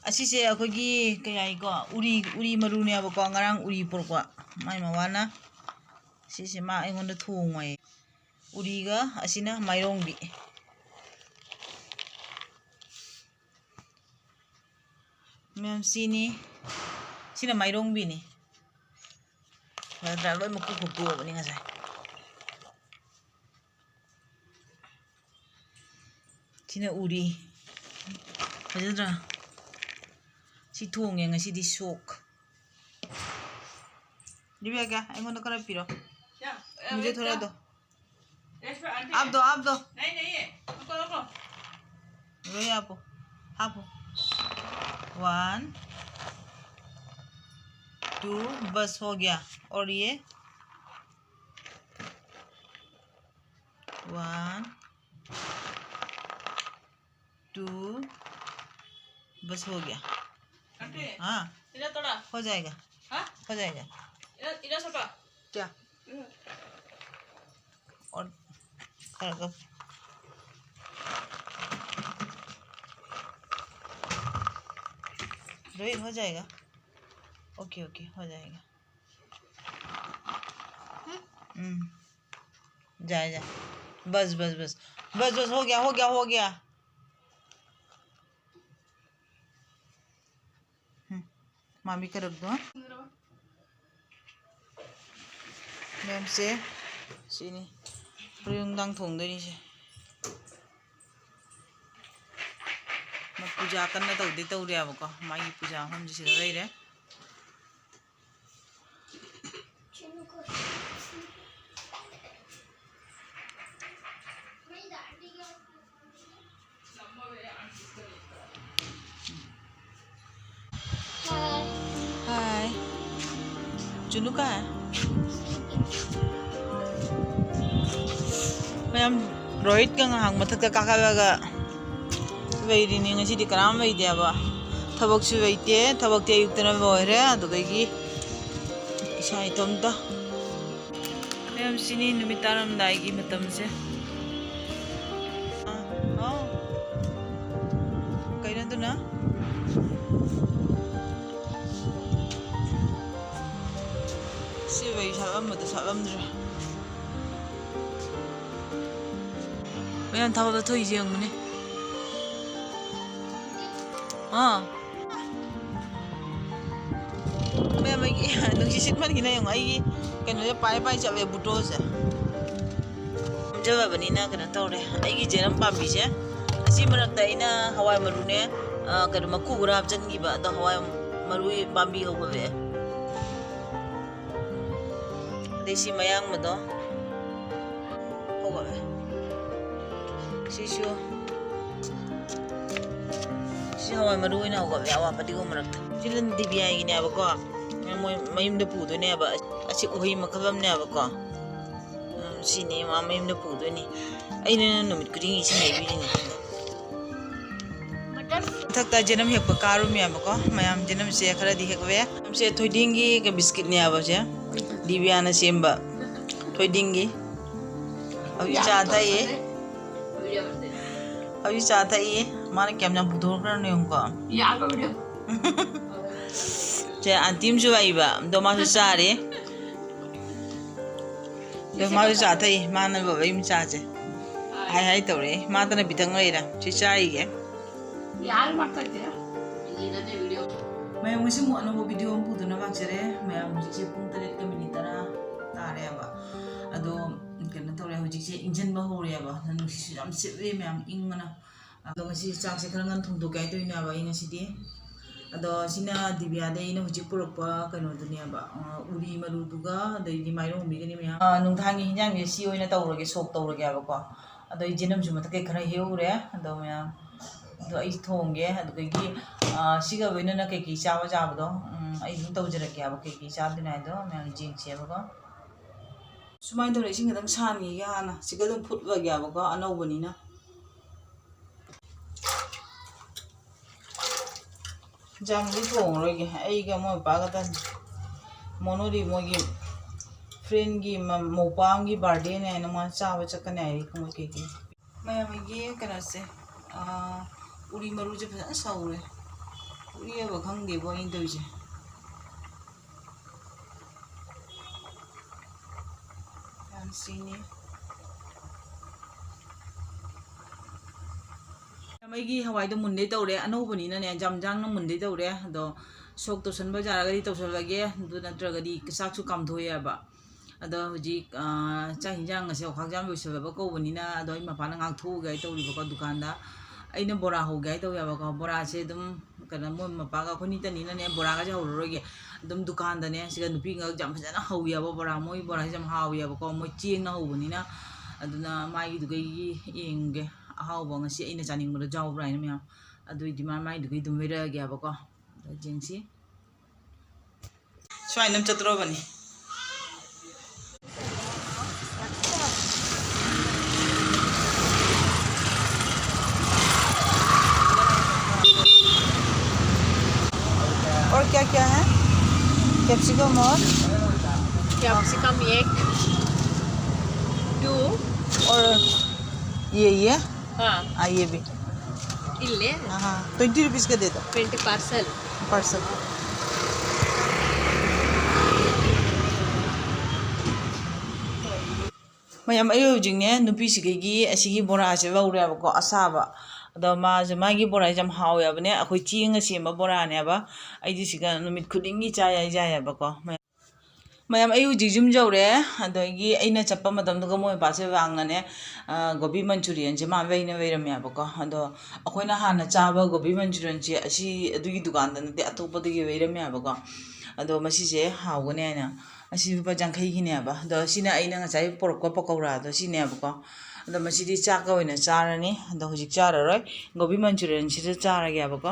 ꯑꯁꯤꯁꯦ ꯑꯩꯈꯣꯏꯒꯤ ꯀꯌꯥꯏꯀꯣ ꯎꯔꯤ ꯃꯔꯨꯅꯦꯕꯀꯣ ꯉꯔꯥꯡ ꯎꯔꯤ ꯄꯨꯔꯛꯄ ꯃꯥꯏ ꯃꯋꯥꯅ ꯁꯤꯁꯦ ꯃꯥ ꯑꯩꯉꯣꯟꯗ ꯊꯣꯡꯉꯣꯏ ꯎꯔꯤꯒ ꯑꯁꯤꯅ ꯃꯥꯏꯔꯣꯡꯕꯤ ꯃꯌꯥꯝꯁꯤꯅ ꯃꯥꯏꯔꯣꯡꯕꯤꯅꯤ ꯅꯠꯇ꯭ꯔꯥ ꯂꯣꯏ ꯃꯀꯨ ꯈꯣꯛꯇꯣꯛꯑꯕꯅꯤ ꯉꯁꯥꯏ sini uri fazadra si thong yang ngasi di sok dibiya kya aingon na karap piro mujhe thoda do abdo nahi ruko roye apo 1 2 बस हो गया और ये 1 2 बस हो गया हाँ हो जाएगा हो जाएगा क्या और रोहित हो जाएगा ओके ओके हो जाएगा जा बस बस बस बस बस हो गया मामी का रख दो मैम से सीनी रुंगदांग थोंदनी से पूजा करना तौदे तौरेबको मागी पूजा हम से लेरे हाय चुनू का है मैम रोहित का हांग मथक काका वैरिनी ngasi karam waide aba thabak su waite thabak te ayuktana boire adugagi isa itomda ma'am sini numitaram dai gi matam se kaina duna si wai sabam mata sabam dra ma'am thabak thoi jeng mune मैं मगी नुंसी सिटमन की नहीं आई कनो पाए पाए चले बुटो से जब बनी ना कना तौरे आई जेरम पाबी से असी मरकता इना हवाई मरुने कनो मकु गुराब जनगी बा द हवाई मरु पाबी हो बे देसी मयांग मदो हो बे सिसु हवा मरुना होगा अवापदी को मरक सिलन दिबिया गिने बको मयुम द पुदोने अब असि उही मखलम ने बको सिने मा मयुम द पुदोनी अइने नुमित कुदिंग इसे नेबिनी थक्ता जनम हेक कारू मे बको मयाम जनम से खरा दि हेकवे से थोइडिंगी के बिस्किट ने अब से दिबिया न सेम्बा थोइडिंगी अभी चाहता ये अभी चाहता ये माने क्या मैं बुधवार करने उनको यार वीडियो जे अंतिम जो आई बा दो मास सारे दो मास चाहता ही माने बाबा इम चाचे हाय हाय तो रे माँ तो ने बितंग लेरा चिचाई के यार मत कर दे ये ना दे वीडियो मैं मुझे मुआनो वो वीडियो हम पुदो ना बाक्चरे मैं मुझे पुंग तले के मिनट ना तारे अब अदो कन्ना तो रे मुझे इंजन बहुरे अब ननु हम सिर्फ मैं हम इंगना अदो ngasi chak se khrangan thong do kai toina ba ina sidi ado sina dibya de ina huji purokpa kano dunia ba uri maru duga de di mairong mi gani mya nung thangi hinjang ye si oina tawroge sok tawroge ba ko ado jinam juma take khara heure ado mya ado ai thongge ado gi siga wena na ke ki chawa jaba do ai dum tawjara ke ba ke ki cha dina do mya jing che ba ko sumai do re sing dang san gi ga na siga dum phut ba ga ba ko anau bani na जांगी थोंग रोगे आईगा मो पागतन मोनोरी मोगी friend की मोपाम की birthday ने न मा चाव चकने आई को के मैं मगी कना से उरी मरु जे फसन साउरे ꯎꯔꯤꯌꯦꯕ ꯈꯪꯗꯦꯕꯣ ꯑꯩꯅ ꯇꯧꯔꯤꯁꯦ ꯌꯥꯝ ꯁꯤꯅꯤ ꯑꯩꯒꯤ ꯍꯋꯥꯏꯗꯣ ꯃꯨꯟꯗꯩ ꯇꯧꯔꯦ ꯑꯅꯧꯕꯅꯤꯅꯅꯦ ꯖꯥꯡꯅ ꯃꯨꯟꯗꯩ ꯇꯧꯔꯦ ꯑꯗꯣ ꯁꯣꯛ ꯇꯧꯁꯟꯕ ꯌꯥꯔꯒꯗꯤ ꯇꯧꯁꯜꯂꯒꯦ ꯑꯗꯨ ꯅꯠꯇ꯭ꯔꯒꯗꯤ ꯆꯥꯛꯁꯨ ꯀꯥꯝꯊꯣꯛꯑꯦꯕ ꯑꯗꯣ ꯍꯧꯖꯤꯛ ꯆꯥꯛ ꯍꯤꯟꯖꯥꯡ ꯉꯁꯤ ꯋꯥꯈꯥꯛꯖꯥꯝ ꯂꯣꯏꯁꯤꯜꯂꯕ ꯀꯧꯕꯅꯤꯅ ꯑꯗꯣ ꯑꯩ ꯃꯄꯥꯟꯗ ꯉꯥꯛꯊꯣꯛꯎꯒꯦ ꯍꯥꯏ ꯇꯧꯔꯤꯕꯀꯣ ꯗꯨꯀꯥꯟꯗ ꯑꯩꯅ ꯕꯣꯔꯥ ꯍꯧꯒꯦ ꯍꯥꯏ ꯇꯧꯋꯦꯕꯀꯣ ꯕꯣꯔꯥꯁꯦ ꯑꯗꯨꯝ ꯀꯩꯅꯣ ꯃꯣꯏ ꯃꯄꯥꯒ ꯑꯩꯈꯣꯏ ꯅꯤꯇꯅꯤꯅꯅꯦ ꯕꯣꯔꯥꯒꯁꯦ ꯍꯧꯔꯔꯣꯏꯒꯦ ꯑꯗꯨꯝ ꯗꯨꯀꯥꯟꯗꯅꯦ ꯁꯤꯒ ꯅꯨꯄꯤꯒ ꯌꯥꯝ ꯐꯖꯅ ꯍꯧꯋꯦꯕ ꯕꯣꯔꯥ ꯃꯣꯏ ꯕꯣꯔꯥꯁꯦ ꯌꯥꯝ ꯍꯥꯎꯋꯦꯕꯀꯣ ꯃꯣꯏ ꯆꯦꯡꯅ ꯍꯧꯕꯅꯤꯅ ꯑꯗꯨꯅ ꯃꯥꯒꯤꯗꯨꯒꯩꯒꯤ ꯌꯦꯡꯒꯦ ꯑꯍꯥꯎꯕ ꯉꯁꯤ ꯑꯩꯅ ꯆꯥꯅꯤꯡꯕꯗꯣ ꯌꯥꯎꯕ꯭ꯔꯥ ꯍꯥꯏꯅ ꯃꯌꯥꯝ ꯑꯗꯨꯏꯗꯤ ꯃꯥꯏꯗꯨꯒꯤ ꯑꯗꯨꯝ ꯂꯩꯔꯛꯑꯒꯦꯕꯀꯣ ꯑꯗꯣ ꯌꯦꯡꯁꯤ ꯁ꯭ꯋꯥꯏꯅ ꯑꯃ ꯆꯠꯇ꯭ꯔꯕꯅꯤ और क्या क्या है कैप्सिकम और कैप्सिकम 1 2 और ये हाँ ये भी इल्ले हाँ 20 रुपीज़ का दे दो 20 पार्सल ꯃꯌꯥꯝ ꯑꯩ ꯍꯧꯖꯤꯛꯅꯦ ꯅꯨꯄꯤꯁꯤꯒꯩꯒꯤ ꯑꯁꯤꯒꯤ ꯕꯣꯔꯥꯁꯦ ꯂꯧꯔꯦꯕꯀꯣ ꯑꯁꯥꯕ ꯑꯗꯣ ꯃꯥꯒꯤ ꯕꯣꯔꯥꯁꯦ ꯌꯥꯝ ꯍꯥꯎꯋꯦꯕꯅꯦ ꯑꯩꯈꯣꯏ ꯆꯦꯡꯅ ꯁꯦꯝꯕ ꯕꯣꯔꯥꯅꯦꯕ ꯑꯩꯗꯤ ꯁꯤꯒ ꯅꯨꯃꯤꯠ ꯈꯨꯗꯤꯡꯒꯤ ꯆꯥꯏꯌꯦꯕꯀꯣ ꯃꯌꯥꯝ ꯑꯩ ꯍꯧꯖꯤꯛ ꯌꯨꯝ ꯌꯧꯔꯦ ꯑꯗꯒꯤ ꯑꯩꯅ ꯆꯠꯄ ꯃꯇꯝꯗꯨꯒ ꯃꯣꯏ ꯃꯄꯥꯁꯦ ꯋꯥꯡꯅꯅꯦ ꯒꯣꯕꯤ ꯃꯟꯆꯨꯔꯤꯌꯟꯁꯦ ꯃꯥ ꯂꯩꯔꯝꯃꯦꯕꯀꯣ ꯑꯗꯣ ꯑꯩꯈꯣꯏꯅ ꯍꯥꯟꯅ ꯆꯥꯕ ꯒꯣꯕꯤ ꯃꯟꯆꯨꯔꯤꯌꯟꯁꯦ ꯑꯗꯨꯒꯤ ꯗꯨꯀꯥꯟꯗ ꯅꯠꯇꯦ ꯑꯇꯣꯞꯄꯗꯒꯤ ꯂꯩꯔꯝꯃꯦꯕꯀꯣ ꯑꯗꯣ ꯃꯁꯤꯁꯦ ꯍꯥꯎꯒꯅꯤ ꯍꯥꯏꯅ ꯑꯁꯤ ꯂꯨꯄꯥ 50ꯒꯤꯅꯦꯕ ꯑꯗꯣ ꯁꯤꯅ ꯑꯩꯅ ꯉꯁꯥꯏ ꯄꯣꯔꯛꯄ ꯄꯀꯧꯔꯥꯗꯣ ꯁꯤꯅꯦꯕꯀꯣ ꯑꯗꯣ ꯃꯁꯤꯗꯤ ꯆꯥꯛꯀ ꯑꯣꯏꯅ ꯆꯥꯔꯅꯤ ꯑꯗꯣ ꯍꯧꯖꯤꯛ ꯆꯥꯔꯔꯣꯏ ꯒꯣꯕꯤ ꯃꯟꯆꯨꯔꯤꯌꯟꯁꯤꯗ ꯆꯥꯔꯒꯦꯕꯀꯣ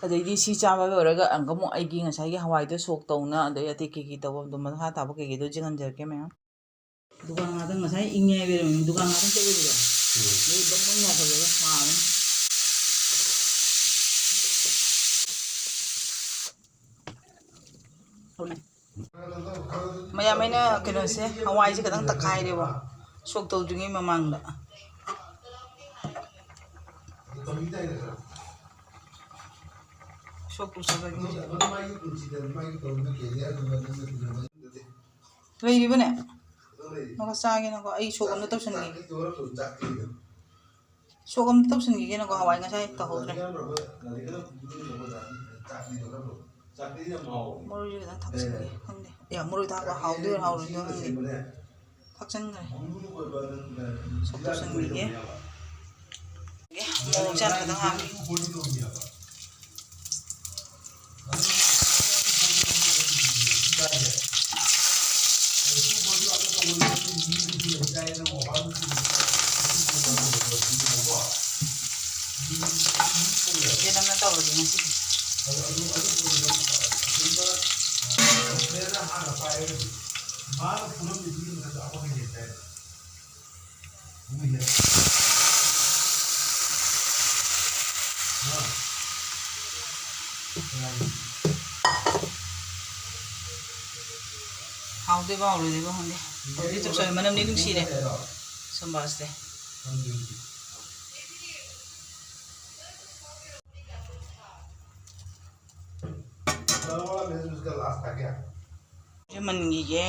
ꯑꯗꯩꯗꯤ ꯁꯤ ꯆꯥꯕ ꯂꯣꯏꯔꯒ ꯑꯃꯨꯛ ꯑꯩꯒꯤ ꯉꯁꯥꯏꯒꯤ ꯍꯋꯥꯏꯗꯣ ꯁꯣꯛ ꯇꯧꯅ ꯑꯗꯩ ꯑꯇꯩ ꯀꯩꯀꯩ ꯇꯧꯕ ꯑꯗꯨꯝ ꯃꯈꯥ ꯇꯥꯕ ꯀꯩꯀꯩꯗꯣ ꯌꯦꯡꯍꯟꯖꯔꯛꯀꯦ ꯃꯌꯥꯝ ꯗꯨꯀꯥꯟ ꯉꯥꯛꯇꯪ ꯉꯁꯥꯏ ꯏꯪꯉꯦ ꯍꯥꯏꯕꯤꯔꯝꯃꯤ ꯗꯨꯀꯥꯟ ꯉꯥꯛꯇꯪ ꯆꯠꯂꯨꯕꯗꯣ ꯑꯗꯩ ꯕꯪ ꯉꯥꯎꯈꯠꯂꯒ ꯁꯥꯕꯅꯤ ꯃꯌꯥꯝ ꯑꯩꯅ ꯀꯩꯅꯣꯁꯦ ꯍꯋꯥꯏꯁꯦ ꯈꯤꯇꯪ ꯇꯛꯈꯥꯏꯔꯦꯕ ꯁꯣꯛ ꯇꯧꯗ꯭ꯔꯤꯉꯩ ꯃꯃꯥꯡꯗ ꯁꯣꯛ ꯇꯧꯁꯜꯂꯒꯦ ꯂꯩꯔꯤꯕꯅꯦ ꯅꯪꯒ ꯆꯥꯒꯦꯅꯀꯣ ꯑꯩ ꯁꯣꯛ ꯑꯝꯇ ꯇꯧꯁꯟꯈꯤꯒꯦ ꯁꯣꯛ ꯑꯝꯇ ꯇꯧꯁꯟꯈꯤꯒꯦꯅꯀꯣ ꯍꯋꯥꯏ ꯉꯁꯥꯏ ꯇꯧꯍꯧꯗ꯭ꯔꯦ ꯃꯔꯣꯏꯁꯦ ꯈꯤꯇꯪ ꯊꯛꯆꯤꯟꯒꯦ ꯈꯪꯗꯦ ꯃꯔꯣꯏ ꯊꯥꯛꯄ ꯍꯥꯎꯗꯣꯏꯔ ꯍꯥꯎꯔꯣꯏꯗꯣꯏꯔ ꯈꯪꯗꯦ ꯊꯛꯆꯤꯟꯈ꯭ꯔꯦ ꯁꯣꯛ ꯇꯧꯁꯟꯈꯤꯒꯦ ꯃꯣꯔꯣꯛꯁꯦ ꯍꯥꯟꯅ ꯈꯤꯇꯪ ꯍꯥꯞꯄꯤ ꯅꯪꯅ ꯇꯧꯔꯒꯦ ꯉꯁꯤꯗꯤ ꯍꯥꯎꯗꯣꯏꯕ ꯍꯥꯎꯔꯣꯏꯗꯣꯏꯕ ꯈꯪꯗꯦ ꯍꯧꯖꯤꯛ ꯇꯧꯁꯜꯂꯦ ꯃꯅꯝꯗꯤ ꯅꯨꯡꯁꯤꯔꯦ ꯁꯝꯕꯥꯁꯦ मनिए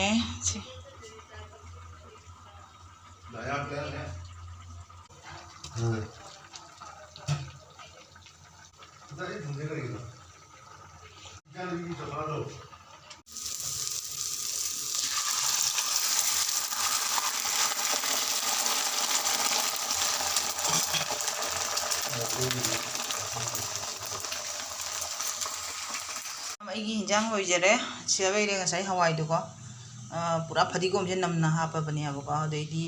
ꯑꯩꯒꯤ ꯍꯤꯟꯖꯥꯡ ꯂꯣꯏꯖꯔꯦ ꯁꯤꯗ ꯂꯩꯔꯦ ꯉꯁꯥꯏ ꯍꯋꯥꯏꯗꯨꯀꯣ ꯄꯨꯔꯥ ꯐꯗꯤꯒꯣꯝꯁꯦ ꯅꯝꯅ ꯍꯥꯞꯄꯕꯅꯦꯕꯀꯣ ꯑꯗꯩꯗꯤ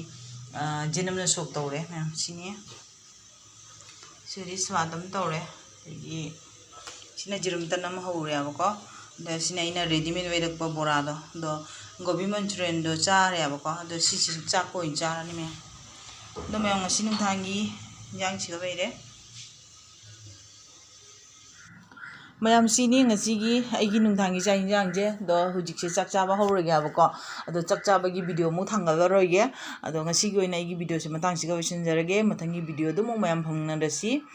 ꯖꯤꯅꯝꯅ ꯁꯣꯛ ꯇꯧꯔꯦ ꯃꯌꯥꯝ ꯁꯤꯅꯤ ꯁꯤꯗꯤ ꯁ꯭ꯋꯥꯗ ꯑꯃ ꯇꯧꯔꯦ ꯑꯗꯒꯤ ꯁꯤꯅ ꯖꯤꯔꯝ ꯇꯟ ꯑꯃ ꯍꯧꯔꯦꯕꯀꯣ ꯑꯗ ꯁꯤꯅ ꯑꯩꯅ ꯔꯦꯗꯤꯃꯦꯗ ꯑꯣꯏꯔꯛꯄ ꯕꯣꯔꯥꯗꯣ ꯑꯗꯣ ꯒꯣꯕꯤ ꯃꯟꯆꯨꯔꯤꯌꯟꯗꯣ ꯆꯥꯔꯦꯕꯀꯣ ꯑꯗꯣ ꯁꯤꯁꯤ ꯆꯥꯛꯄ ꯑꯣꯏꯅ ꯆꯥꯔꯅꯤ ꯃꯌꯥꯝ ꯑꯗꯣ ꯃꯌꯥꯝ ꯉꯁꯤ ꯅꯨꯡꯗꯥꯡꯒꯤ ꯍꯤꯟꯖꯥꯡꯁꯤꯒ ꯂꯩꯔꯦ ꯃꯌꯥꯝ ꯁꯤꯅꯤ ꯉꯁꯤꯒꯤ ꯑꯩꯒꯤ ꯅꯨꯡꯗꯥꯡꯒꯤ ꯆꯥꯛ ꯍꯤꯟꯖꯥꯡꯁꯦ ꯑꯗꯣ ꯍꯧꯖꯤꯛꯁꯦ ꯆꯥꯛ ꯆꯥꯕ ꯍꯧꯔꯒꯦ ꯍꯥꯏꯕꯀꯣ ꯑꯗꯣ ꯆꯥꯛ ꯆꯥꯕꯒꯤ ꯚꯤꯗꯤꯑꯣ ꯑꯃꯨꯛ ꯊꯥꯡꯒꯠꯂꯔꯣꯏꯒꯦ ꯑꯗꯣ ꯉꯁꯤꯒꯤ ꯑꯣꯏꯅ ꯑꯩꯒꯤ ꯚꯤꯗꯤꯑꯣꯁꯦ ꯃꯇꯥꯡꯁꯤꯒ ꯂꯣꯏꯁꯤꯟꯖꯔꯒꯦ ꯃꯊꯪꯒꯤ ꯚꯤꯗꯤꯑꯣꯗꯨ ꯑꯃꯨꯛ ꯃꯌꯥꯝ ꯐꯪꯅꯔꯁꯤ